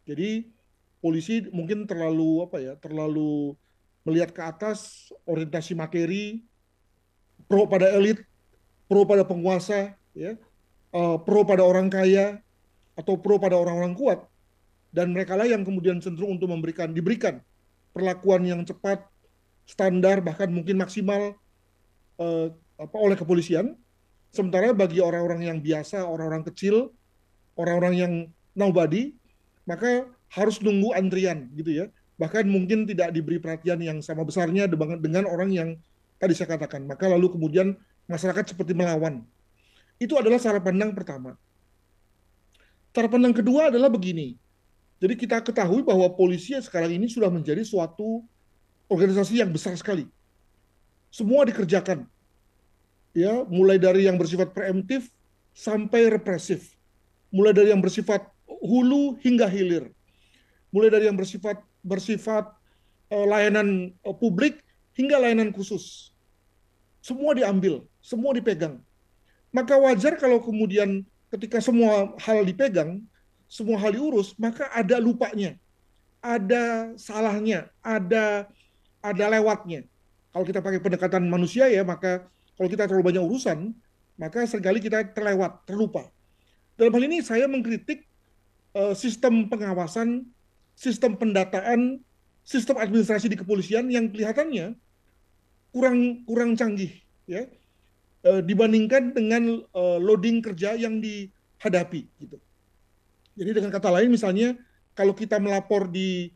Jadi polisi mungkin terlalu apa ya, terlalu melihat ke atas, orientasi materi, pro pada elit, pro pada penguasa, ya, pro pada orang kaya atau pro pada orang-orang kuat, dan mereka lah yang kemudian cenderung untuk diberikan perlakuan yang cepat, standar, bahkan mungkin maksimal eh, oleh kepolisian. Sementara bagi orang-orang yang biasa, orang-orang kecil, orang-orang yang nobody, maka harus nunggu antrian gitu ya. Bahkan mungkin tidak diberi perhatian yang sama besarnya dengan orang yang tadi saya katakan. Maka lalu kemudian masyarakat seperti melawan. Itu adalah cara pandang pertama. Cara pandang kedua adalah begini. Jadi kita ketahui bahwa polisi sekarang ini sudah menjadi suatu organisasi yang besar sekali. Semua dikerjakan, ya, mulai dari yang bersifat preemptif sampai represif, mulai dari yang bersifat hulu hingga hilir, mulai dari yang bersifat bersifat layanan publik hingga layanan khusus. Semua diambil, semua dipegang. Maka wajar kalau kemudian ketika semua hal dipegang, semua hal diurus, maka ada lupanya, ada salahnya, ada lewatnya. Kalau kita pakai pendekatan manusia ya, maka kalau kita terlalu banyak urusan, maka seringkali kita terlewat, terlupa. Dalam hal ini saya mengkritik sistem pengawasan, sistem pendataan, sistem administrasi di kepolisian yang kelihatannya kurang kurang canggih, ya, dibandingkan dengan loading kerja yang dihadapi gitu. Jadi dengan kata lain misalnya kalau kita melapor di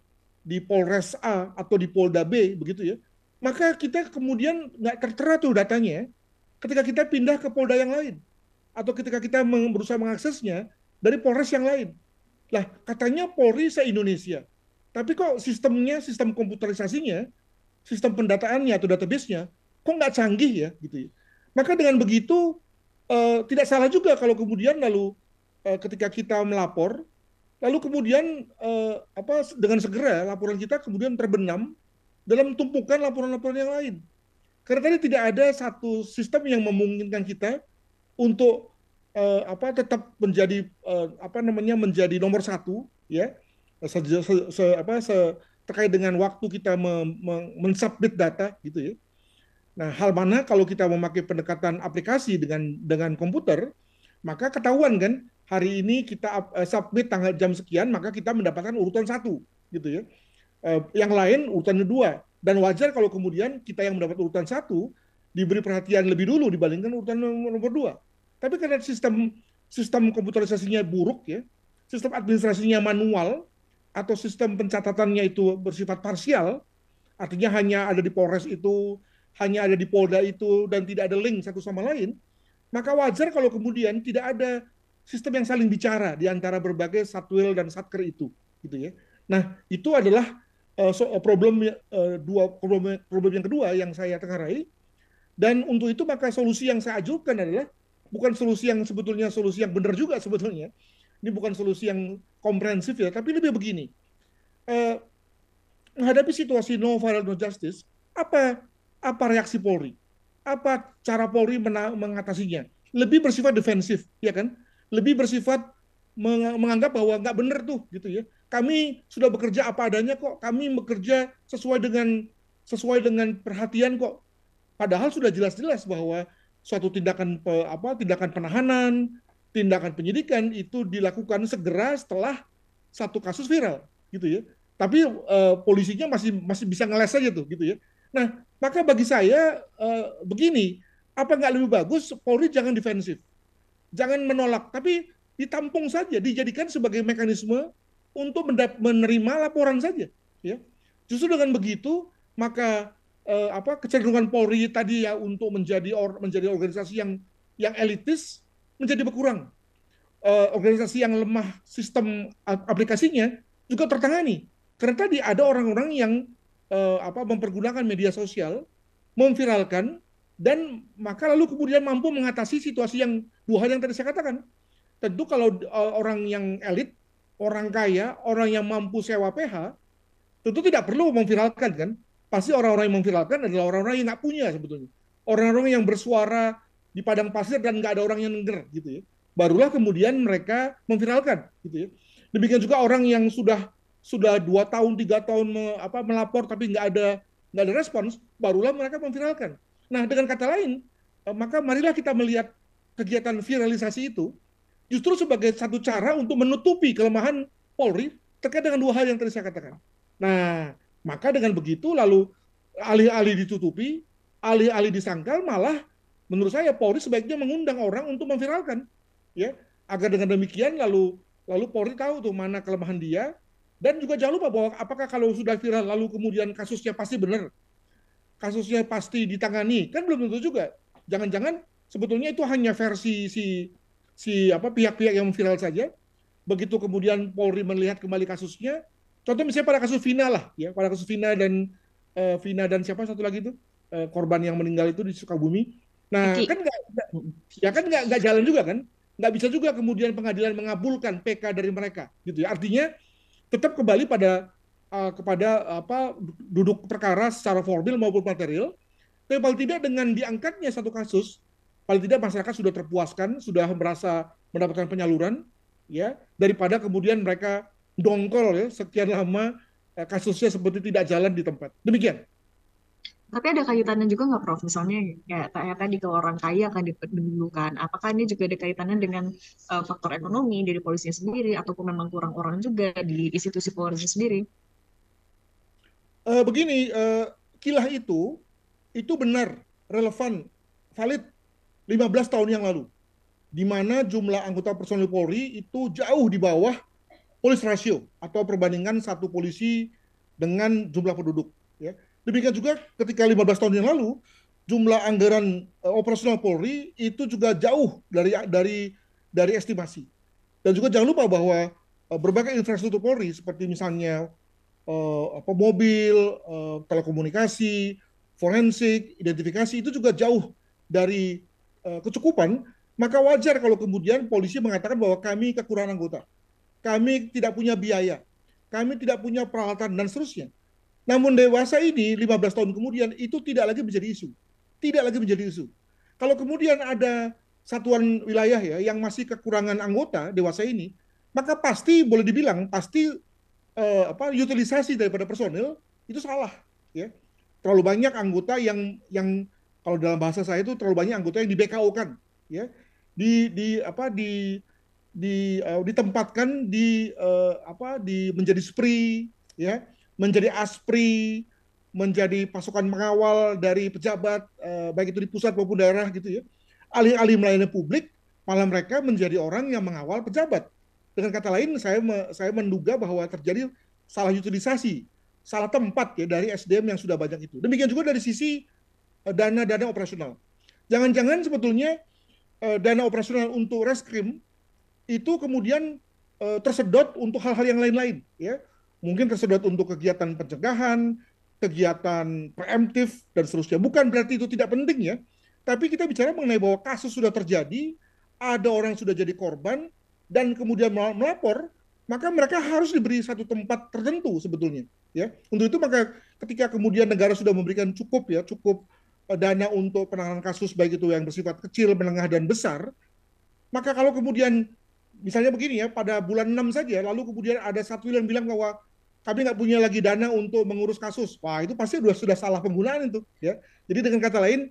Polres A atau di Polda B begitu ya, maka kita kemudian nggak tertera tuh datanya ketika kita pindah ke Polda yang lain atau ketika kita berusaha mengaksesnya dari Polres yang lain. Lah katanya Polri se-Indonesia, tapi kok sistemnya, sistem komputerisasinya, sistem pendataannya atau database-nya kok nggak canggih ya gitu ya. Maka dengan begitu tidak salah juga kalau kemudian lalu ketika kita melapor, lalu kemudian dengan segera laporan kita kemudian terbenam dalam tumpukan laporan-laporan yang lain. Karena tadi tidak ada satu sistem yang memungkinkan kita untuk tetap menjadi menjadi nomor satu ya se, se, se, apa, se, terkait dengan waktu kita mensubmit data gitu ya. Nah, hal mana kalau kita memakai pendekatan aplikasi dengan komputer, maka ketahuan kan hari ini kita submit tanggal jam sekian, maka kita mendapatkan urutan satu, gitu ya. Yang lain urutan kedua. Dan wajar kalau kemudian kita yang mendapat urutan satu diberi perhatian lebih dulu dibandingkan urutan nomor dua. Tapi karena sistem sistem komputerisasinya buruk ya, sistem administrasinya manual atau sistem pencatatannya itu bersifat parsial, artinya hanya ada di Polres itu, hanya ada di Polda itu, dan tidak ada link satu sama lain, maka wajar kalau kemudian tidak ada sistem yang saling bicara di antara berbagai satwil dan satker itu, gitu ya. Nah, itu adalah problem yang kedua yang saya tenggarai, dan untuk itu maka solusi yang saya ajukan adalah bukan solusi yang sebetulnya solusi yang benar juga sebetulnya. Ini bukan solusi yang komprehensif ya, tapi lebih begini. Eh, Menghadapi situasi no violence no justice, apa apa reaksi Polri? Apa cara Polri mengatasinya? Lebih bersifat defensif, ya kan? Lebih bersifat menganggap bahwa nggak benar tuh, gitu ya. Kami sudah bekerja apa adanya kok. Kami bekerja sesuai dengan perhatian kok. Padahal sudah jelas-jelas bahwa suatu tindakan penahanan, tindakan penyidikan itu dilakukan segera setelah satu kasus viral, gitu ya. Tapi polisinya masih masih bisa ngeles aja tuh, gitu ya. Nah, maka bagi saya begini, apa nggak lebih bagus Polri jangan defensif, jangan menolak, tapi ditampung saja, dijadikan sebagai mekanisme untuk menerima laporan saja, ya. Justru dengan begitu, maka kecenderungan Polri tadi ya untuk menjadi organisasi yang elitis menjadi berkurang. Organisasi yang lemah sistem aplikasinya juga tertangani. Karena tadi ada orang-orang yang mempergunakan media sosial, memviralkan, dan maka lalu kemudian mampu mengatasi situasi yang dua hal yang tadi saya katakan. Tentu kalau orang yang elit, orang kaya, orang yang mampu sewa PH, tentu tidak perlu memviralkan kan. Pasti orang-orang yang memviralkan adalah orang-orang yang nggak punya sebetulnya. Orang-orang yang bersuara di padang pasir dan nggak ada orang yang denger gitu ya. Barulah kemudian mereka memviralkan gitu ya. Demikian juga orang yang sudah 2 tahun 3 tahun melapor tapi nggak ada respons, barulah mereka memviralkan. Nah, dengan kata lain, maka marilah kita melihat kegiatan viralisasi itu justru sebagai satu cara untuk menutupi kelemahan Polri terkait dengan dua hal yang tadi saya katakan. Nah, maka dengan begitu lalu alih-alih ditutupi, alih-alih disangkal, malah menurut saya Polri sebaiknya mengundang orang untuk memviralkan, ya, agar dengan demikian lalu Polri tahu tuh mana kelemahan dia, dan juga jangan lupa bahwa apakah kalau sudah viral lalu kemudian kasusnya pasti benar, kasusnya pasti ditangani, kan belum tentu juga. Jangan-jangan sebetulnya itu hanya versi si pihak-pihak yang viral saja. Begitu kemudian Polri melihat kembali kasusnya, contoh misalnya pada kasus Vina lah, ya, pada kasus Vina dan siapa satu lagi itu, korban yang meninggal itu di Sukabumi. Nah, kan Iki. nggak, ya kan nggak jalan juga kan, nggak bisa juga kemudian pengadilan mengabulkan PK dari mereka, gitu ya. Artinya tetap kembali kepada duduk perkara secara formal maupun material. Tapi paling tidak dengan diangkatnya satu kasus, paling tidak masyarakat sudah terpuaskan, sudah merasa mendapatkan penyaluran, ya, daripada kemudian mereka dongkol ya sekian lama, kasusnya seperti tidak jalan di tempat. Demikian. Tapi ada kaitannya juga nggak, Prof? Misalnya kayak tadi kalau orang kaya akan didahulukan. Apakah ini juga ada kaitannya dengan faktor ekonomi dari polisinya sendiri, ataupun memang kurang orang juga di institusi polisi sendiri? Begini, kilah itu benar, relevan, valid 15 tahun yang lalu, di mana jumlah anggota personil Polri itu jauh di bawah police ratio atau perbandingan satu polisi dengan jumlah penduduk. Ya. Demikian juga ketika 15 tahun yang lalu, jumlah anggaran operasional Polri itu juga jauh dari estimasi. Dan juga jangan lupa bahwa berbagai infrastruktur Polri seperti misalnya mobil, telekomunikasi, forensik, identifikasi itu juga jauh dari kecukupan. Maka wajar kalau kemudian polisi mengatakan bahwa kami kekurangan anggota, kami tidak punya biaya, kami tidak punya peralatan dan seterusnya. Namun dewasa ini 15 tahun kemudian itu tidak lagi menjadi isu. Tidak lagi menjadi isu. Kalau kemudian ada satuan wilayah ya yang masih kekurangan anggota dewasa ini, maka pasti boleh dibilang pasti utilisasi daripada personil itu salah, ya. Terlalu banyak anggota yang kalau dalam bahasa saya itu terlalu banyak anggota yang di BKO-kan, ya. Di apa ditempatkan di menjadi SPRI, ya, menjadi ASPRI, menjadi pasukan pengawal dari pejabat, baik itu di pusat maupun daerah gitu ya. Alih-alih melayani publik, malah mereka menjadi orang yang mengawal pejabat. Dengan kata lain, saya menduga bahwa terjadi salah utilisasi, salah tempat ya dari SDM yang sudah banyak itu. Demikian juga dari sisi dana-dana operasional. Jangan-jangan sebetulnya dana operasional untuk reskrim itu kemudian tersedot untuk hal-hal yang lain-lain, ya. Mungkin tersedot untuk kegiatan pencegahan, kegiatan preemptif dan seterusnya. Bukan berarti itu tidak penting ya, tapi kita bicara mengenai bahwa kasus sudah terjadi, ada orang yang sudah jadi korban dan kemudian melapor, maka mereka harus diberi satu tempat tertentu sebetulnya, ya. Untuk itu maka ketika kemudian negara sudah memberikan cukup dana untuk penanganan kasus baik itu yang bersifat kecil, menengah dan besar, maka kalau kemudian misalnya begini ya, pada bulan 6 saja, lalu kemudian ada satu yang bilang bahwa kami nggak punya lagi dana untuk mengurus kasus. Wah, itu pasti sudah salah penggunaan itu, ya. Jadi dengan kata lain,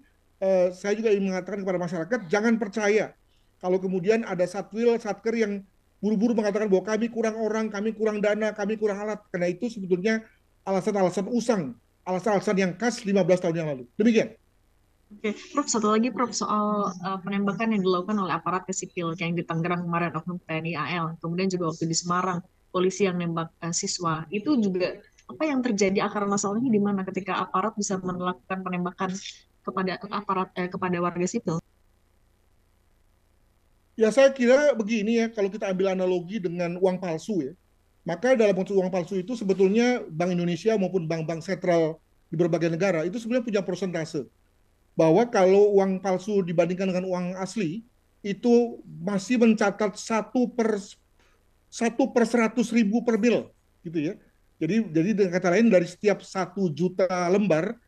saya juga ingin mengatakan kepada masyarakat, jangan percaya kalau kemudian ada satwil, satker yang buru-buru mengatakan bahwa kami kurang orang, kami kurang dana, kami kurang alat. Karena itu sebetulnya alasan-alasan usang, alasan-alasan yang khas 15 tahun yang lalu. Demikian. Oke, Prof, satu lagi, Prof, soal penembakan yang dilakukan oleh aparat sipil yang di Tangerang kemarin, oknum TNI AL, kemudian juga waktu di Semarang, polisi yang nembak siswa, itu juga apa yang terjadi akar masalahnya di mana ketika aparat bisa melakukan penembakan kepada warga sipil? Ya saya kira begini ya, kalau kita ambil analogi dengan uang palsu ya, maka dalam konteks uang palsu itu sebetulnya Bank Indonesia maupun bank-bank sentral di berbagai negara itu sebenarnya punya persentase. Bahwa kalau uang palsu dibandingkan dengan uang asli, itu masih mencatat 1/100.000 per mil, gitu ya. Jadi dengan kata lain dari setiap 1 juta lembar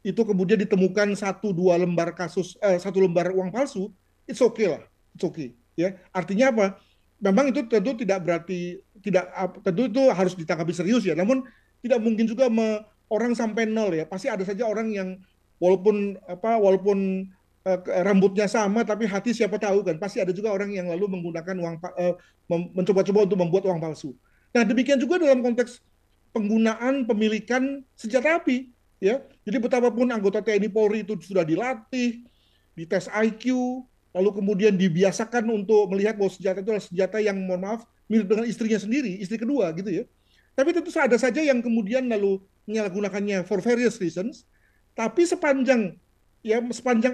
itu kemudian ditemukan 1 2 lembar kasus, 1 lembar uang palsu, it's okay lah, it's okay, ya. Artinya apa? Memang itu tentu tidak berarti tidak tentu itu harus ditanggapi serius ya. Namun tidak mungkin juga orang sampai nol ya. Pasti ada saja orang yang walaupun rambutnya sama tapi hati siapa tahu kan. Pasti ada juga orang yang lalu menggunakan mencoba-coba untuk membuat uang palsu. Nah, demikian juga dalam konteks penggunaan pemilikan senjata api ya. Jadi betapapun anggota TNI Polri itu sudah dilatih, dites IQ, lalu kemudian dibiasakan untuk melihat bahwa senjata itu adalah senjata yang mohon maaf mirip dengan istrinya sendiri, istri kedua gitu ya. Tapi tentu ada saja yang kemudian lalu menyalahgunakannya for various reasons. Tapi sepanjang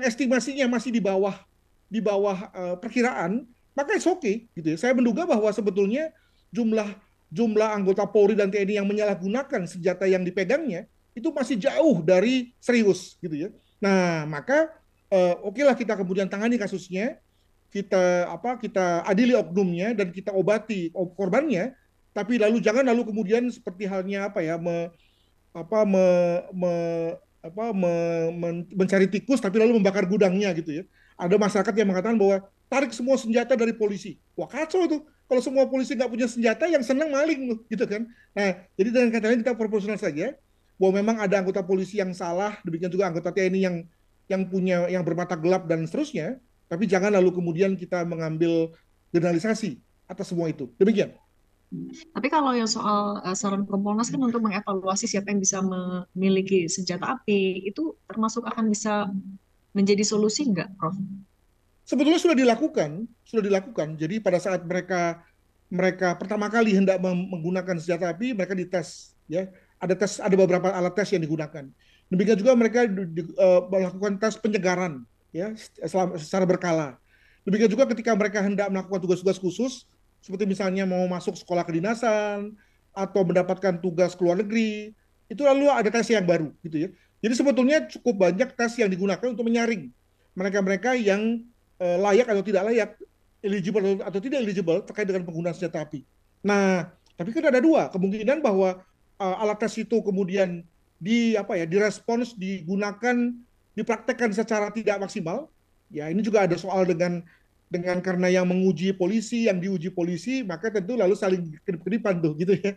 estimasinya masih di bawah perkiraan, maka it's okay gitu ya. Saya menduga bahwa sebetulnya jumlah jumlah anggota Polri dan TNI yang menyalahgunakan senjata yang dipegangnya itu masih jauh dari serius gitu ya. Nah, maka oke lah kita kemudian tangani kasusnya, kita adili oknumnya dan kita obati korbannya, tapi lalu kemudian seperti halnya apa ya apa me, me, mencari tikus tapi lalu membakar gudangnya gitu ya. Ada masyarakat yang mengatakan bahwa tarik semua senjata dari polisi. Wah kacau itu. Kalau semua polisi nggak punya senjata, yang senang maling loh, gitu kan. Nah, jadi dengan kata lain kita proporsional saja bahwa memang ada anggota polisi yang salah, demikian juga anggota TNI yang bermata gelap dan seterusnya. Tapi jangan lalu kemudian kita mengambil generalisasi atas semua itu. Demikian. Tapi kalau yang soal saran Kompolnas kan untuk mengevaluasi siapa yang bisa memiliki senjata api, itu termasuk akan bisa menjadi solusi nggak, Prof? Sebetulnya sudah dilakukan. Jadi pada saat mereka pertama kali hendak menggunakan senjata api, mereka dites, ya. Ada beberapa alat tes yang digunakan. Demikian juga mereka melakukan tes penyegaran, ya, secara berkala. Demikian juga ketika mereka hendak melakukan tugas-tugas khusus, seperti misalnya mau masuk sekolah kedinasan atau mendapatkan tugas ke luar negeri, itu lalu ada tes yang baru, gitu ya. Jadi sebetulnya cukup banyak tes yang digunakan untuk menyaring mereka-mereka yang layak atau tidak layak, eligible atau tidak eligible terkait dengan penggunaan senjata api. Nah, tapi kan ada dua kemungkinan bahwa alat tes itu kemudian direspons, digunakan, dipraktekkan secara tidak maksimal. Ya, ini juga ada soal dengan karena yang menguji polisi, yang diuji polisi, maka tentu lalu saling kedip-kedipan tuh gitu ya.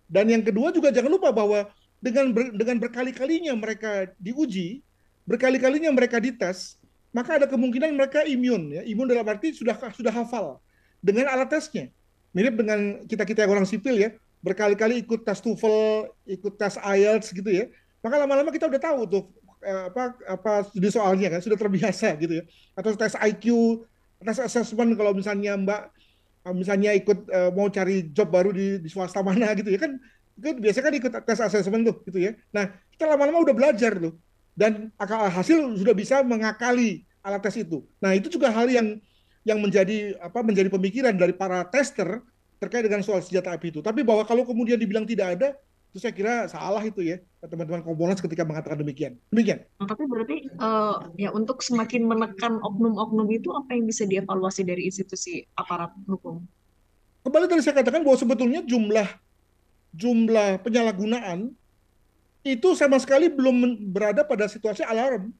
Dan yang kedua juga jangan lupa bahwa dengan berkali-kalinya mereka diuji, berkali-kalinya mereka dites, maka ada kemungkinan mereka imun ya. Imun dalam arti sudah hafal dengan alat tesnya. Mirip dengan kita yang orang sipil ya, berkali-kali ikut tes TOEFL, ikut tes IELTS gitu ya. Maka lama-lama kita udah tahu tuh studi soalnya kan, sudah terbiasa gitu ya. Atau tes IQ, tes assessment kalau misalnya Mbak misalnya ikut mau cari job baru di swasta mana gitu ya kan, itu biasanya kan ikut tes assessment tuh gitu ya. Nah, kita lama-lama udah belajar tuh dan hasil sudah bisa mengakali alat tes itu. Nah, itu juga hal yang menjadi pemikiran dari para tester terkait dengan soal senjata api itu. Tapi bahwa kalau kemudian dibilang tidak ada, itu saya kira salah itu ya teman-teman Kompolnas ketika mengatakan demikian. Demikian. Nah, tapi berarti ya untuk semakin menekan oknum-oknum itu apa yang bisa dievaluasi dari institusi aparat hukum? Kembali tadi saya katakan bahwa sebetulnya jumlah penyalahgunaan itu sama sekali belum berada pada situasi alarm.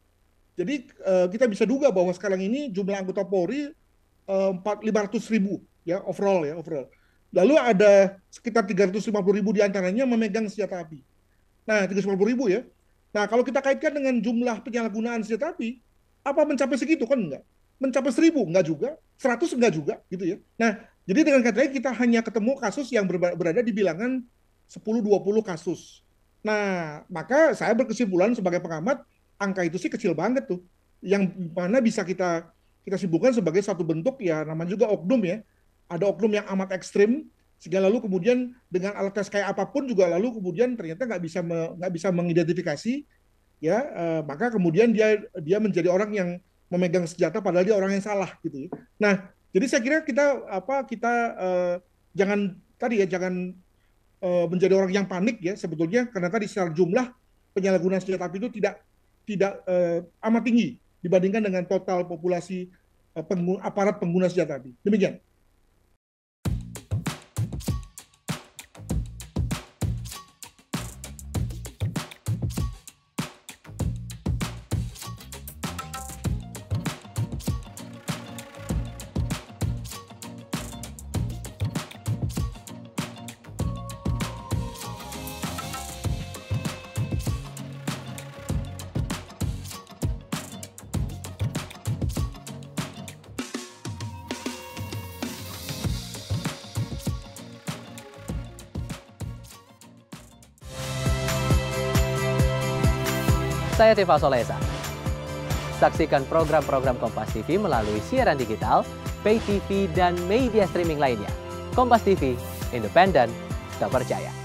Jadi kita bisa duga bahwa sekarang ini jumlah anggota Polri 500.000 ya overall. Lalu ada sekitar 350.000 diantaranya memegang senjata api. Nah, 350.000 ya. Nah, kalau kita kaitkan dengan jumlah penyalahgunaan senjata api, apa mencapai segitu kan enggak? Mencapai 1.000 enggak juga, 100 enggak juga gitu ya. Nah, jadi dengan kata lain kita hanya ketemu kasus yang berada di bilangan 10-20 kasus. Nah, maka saya berkesimpulan sebagai pengamat, angka itu sih kecil banget tuh. Yang mana bisa kita simpulkan sebagai satu bentuk ya namanya juga oknum ya. Ada oknum yang amat ekstrim, sehingga lalu kemudian dengan alat tes kayak apapun juga lalu kemudian ternyata nggak bisa mengidentifikasi ya, maka kemudian dia menjadi orang yang memegang senjata padahal dia orang yang salah gitu ya. Nah, jadi saya kira kita jangan menjadi orang yang panik ya sebetulnya, karena tadi secara jumlah penyalahgunaan senjata api itu tidak amat tinggi dibandingkan dengan total populasi aparat pengguna senjata api. Demikian. Saya Tifa Solesa. Saksikan program-program Kompas TV melalui siaran digital, pay TV, dan media streaming lainnya. Kompas TV, independen, terpercaya.